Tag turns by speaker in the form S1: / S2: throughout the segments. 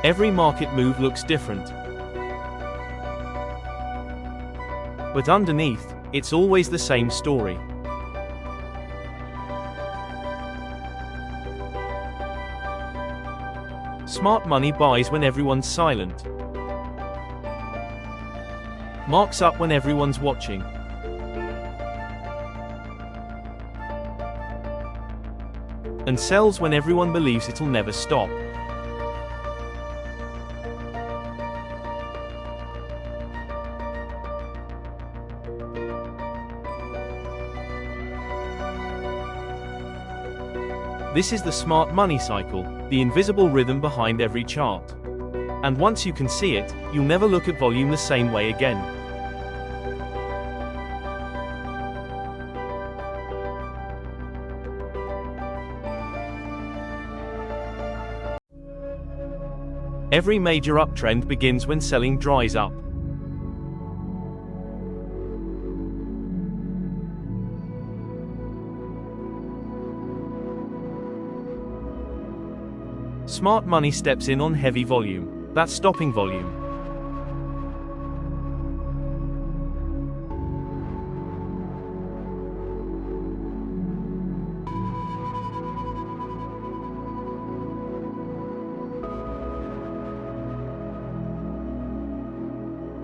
S1: Every market move looks different. But underneath, it's always the same story. Smart money buys when everyone's silent. Marks up when everyone's watching. And sells when everyone believes it'll never stop. This is the smart money cycle, the invisible rhythm behind every chart. And once you can see it, you'll never look at volume the same way again. Every major uptrend begins when selling dries up. Smart money steps in on heavy volume. That's stopping volume.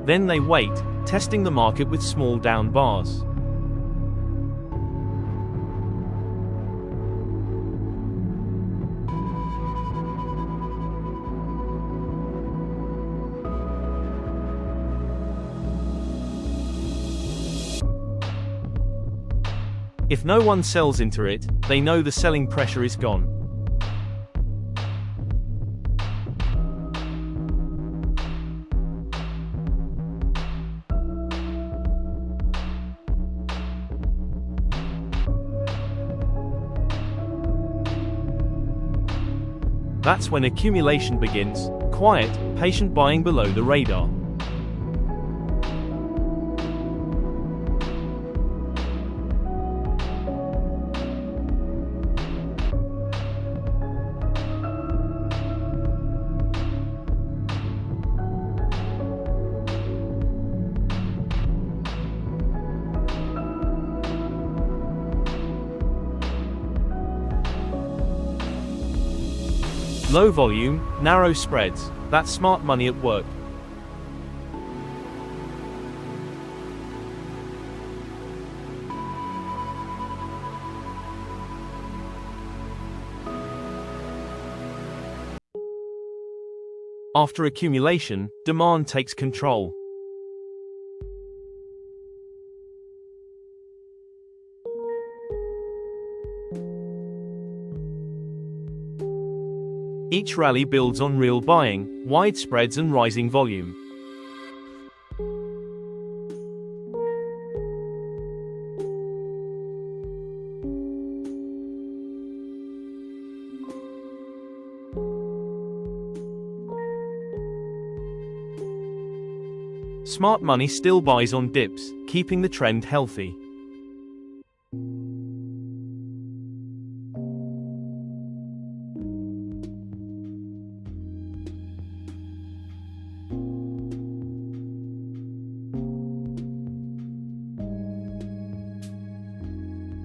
S1: Then they wait, testing the market with small down bars. If no one sells into it, they know the selling pressure is gone. That's when accumulation begins, quiet, patient buying below the radar. Low volume, narrow spreads. That's smart money at work. After accumulation, demand takes control. Each rally builds on real buying, wide spreads and rising volume. Smart money still buys on dips, keeping the trend healthy.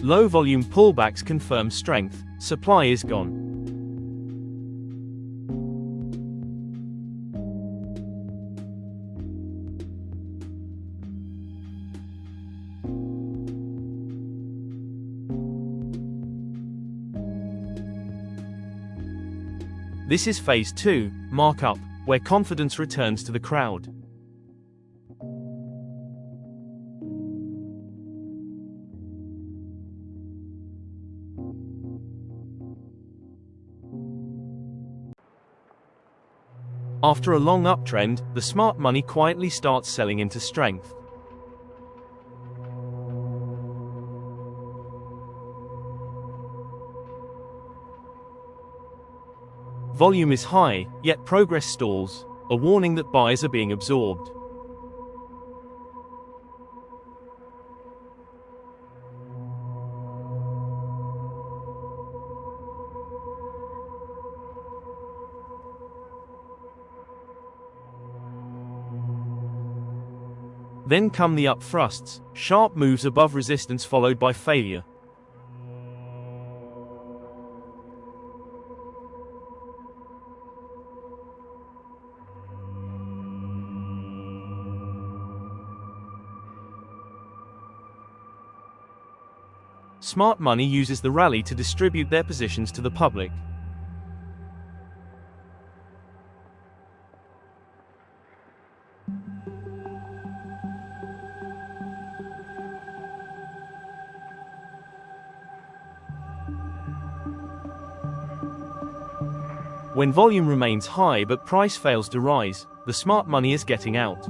S1: Low volume pullbacks confirm strength, supply is gone. This is phase 2, markup, where confidence returns to the crowd. After a long uptrend, the smart money quietly starts selling into strength. Volume is high, yet progress stalls, a warning that buyers are being absorbed. Then come the up thrusts, sharp moves above resistance followed by failure. Smart money uses the rally to distribute their positions to the public. When volume remains high but price fails to rise, the smart money is getting out.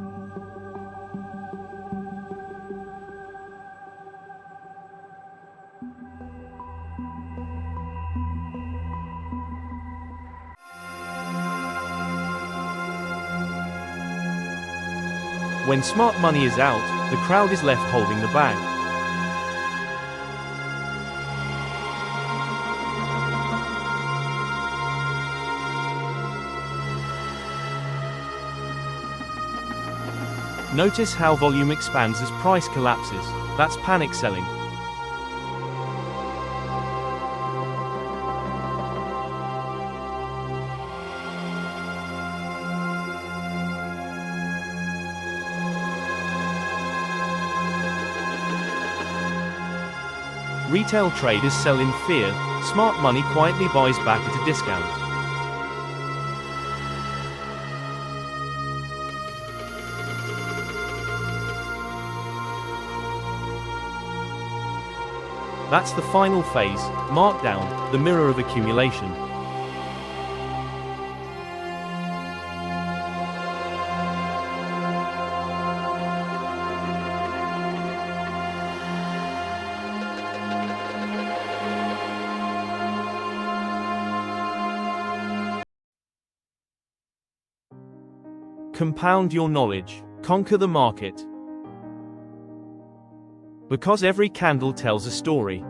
S1: When smart money is out, the crowd is left holding the bag. Notice how volume expands as price collapses. That's panic selling. Retail traders sell in fear, smart money quietly buys back at a discount. That's the final phase, markdown, the mirror of accumulation. Compound your knowledge, conquer the market. Because every candle tells a story.